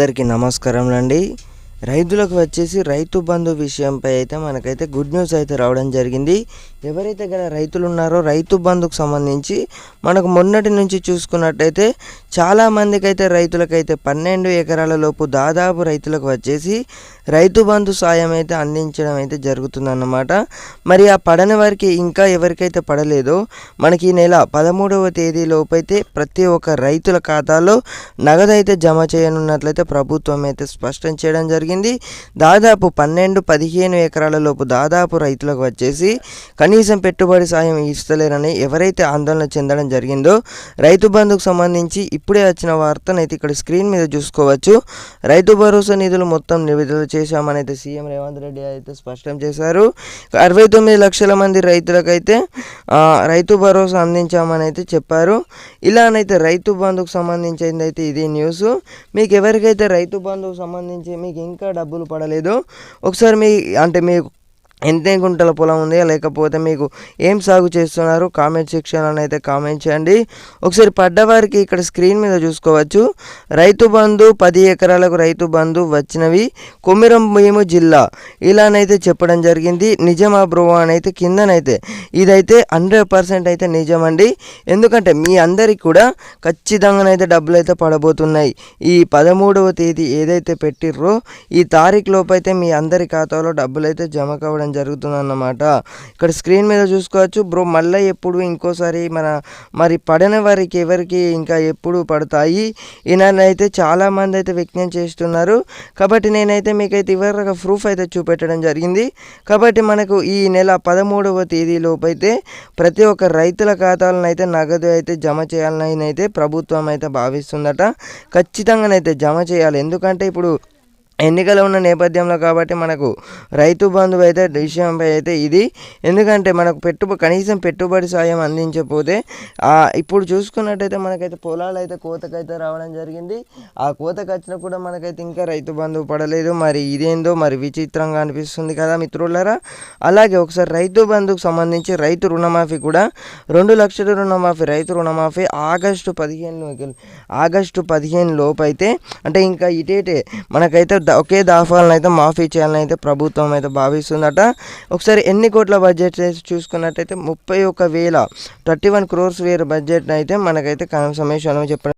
అందరికీ నమస్కారములండి. రైతులకు వచ్చేసి రైతు బంధు విషయంపై అయితే మనకైతే గుడ్ న్యూస్ అయితే రావడం జరిగింది. ఎవరైతే గల రైతులు ఉన్నారో రైతు బంధుకు సంబంధించి మనకు మొన్నటి నుంచి చూసుకున్నట్టయితే చాలామందికి అయితే రైతులకైతే 12 ఎకరాల లోపు దాదాపు రైతులకు వచ్చేసి రైతు బంధు సాయం అయితే అందించడం అయితే జరుగుతుందన్నమాట. మరి ఆ పడని వారికి ఇంకా ఎవరికైతే పడలేదో మనకి ఈ నెల 13వ తేదీ లోపు అయితే ప్రతి ఒక్క రైతుల ఖాతాలో నగదు అయితే జమ చేయనున్నట్లయితే ప్రభుత్వం అయితే స్పష్టం చేయడం జరిగింది. దాదాపు 12-15 ఎకరాల లోపు దాదాపు రైతులకు వచ్చేసి కనీసం పెట్టుబడి సాయం ఇస్తలేరని ఎవరైతే ఆందోళన చెందడం జరిగిందో రైతు బంధుకు సంబంధించి ఇప్పుడే వచ్చిన వార్తనైతే ఇక్కడ స్క్రీన్ మీద చూసుకోవచ్చు. రైతు భరోసా నిధులు మొత్తం విడుదల చేశామని అయితే సీఎం రేవంత్ రెడ్డి అయితే స్పష్టం చేశారు. 69 లక్షల మంది రైతులకైతే రైతు భరోసా అందించామని అయితే చెప్పారు. ఇలానైతే రైతు బంధుకు సంబంధించింది అయితే ఇది న్యూస్. మీకు ఎవరికైతే రైతు బంధుకు సంబంధించి మీకు ఇంకా డబ్బులు పడలేదో ఒకసారి మీకు ఎంత గుంటల పొలం ఉంది, లేకపోతే మీకు ఏం సాగు చేస్తున్నారు కామెంట్ సెక్షన్లో అయితే కామెంట్ చేయండి. ఒకసారి పడ్డవారికి ఇక్కడ స్క్రీన్ మీద చూసుకోవచ్చు. రైతు బంధు 10 ఎకరాలకు రైతు బంధు వచ్చినవి కొమిరం భీం జిల్లా ఇలానైతే చెప్పడం జరిగింది. నిజమా బ్రో అని అయితే కిందనైతే ఇదైతే 100% అయితే నిజమండి. ఎందుకంటే మీ అందరికి కూడా ఖచ్చితంగానైతే డబ్బులు అయితే పడబోతున్నాయి. ఈ 13వ తేదీ ఏదైతే పెట్టిర్రో ఈ తారీఖు లోపు అయితే మీ అందరి ఖాతాలో డబ్బులు అయితే జమ కావడం జరుగుతుందన్నమాట. ఇక్కడ స్క్రీన్ మీద చూసుకోవచ్చు. బ్రో మళ్ళీ ఎప్పుడు ఇంకోసారి మరి పడని వారికి ఎవరికి ఇంకా ఎప్పుడు పడతాయి ఈయనైతే చాలామంది అయితే వ్యక్తం చేస్తున్నారు. కాబట్టి నేనైతే మీకైతే ఇవరకు ప్రూఫ్ అయితే చూపెట్టడం జరిగింది. కాబట్టి మనకు ఈ నెల 13వ తేదీలోపు అయితే ప్రతి ఒక్క రైతుల ఖాతాలను అయితే నగదు అయితే జమ చేయాలని అయితే ప్రభుత్వం అయితే భావిస్తుందట. ఖచ్చితంగానైతే జమ చేయాలి. ఎందుకంటే ఇప్పుడు ఎన్నికలు ఉన్న నేపథ్యంలో కాబట్టి మనకు రైతు బంధు అయితే విషయంపై అయితే ఇది. ఎందుకంటే మనకు కనీసం పెట్టుబడి సాయం అందించకపోతే ఇప్పుడు చూసుకున్నట్టయితే మనకైతే పొలాలు అయితే కోతకైతే రావడం జరిగింది. ఆ కోతకు వచ్చినా కూడా మనకైతే ఇంకా రైతు బంధు పడలేదు. మరి ఇదేందో మరి విచిత్రంగా అనిపిస్తుంది కదా మిత్రులారా. అలాగే ఒకసారి రైతు బంధుకు సంబంధించి రైతు రుణమాఫీ కూడా 2 లక్షల రుణమాఫీ రైతు రుణమాఫీ ఆగస్టు 15 లోపు అయితే అంటే ఇంకా ఇటేటే మనకైతే ఒకే దఫాలను అయితే మాఫీ చేయాలని అయితే ప్రభుత్వం అయితే భావిస్తుందట. ఒకసారి ఎన్ని కోట్ల బడ్జెట్ చూసుకున్నట్టయితే 31,031 crores బడ్జెట్ అయితే మనకైతే సమేషంలో చెప్పడం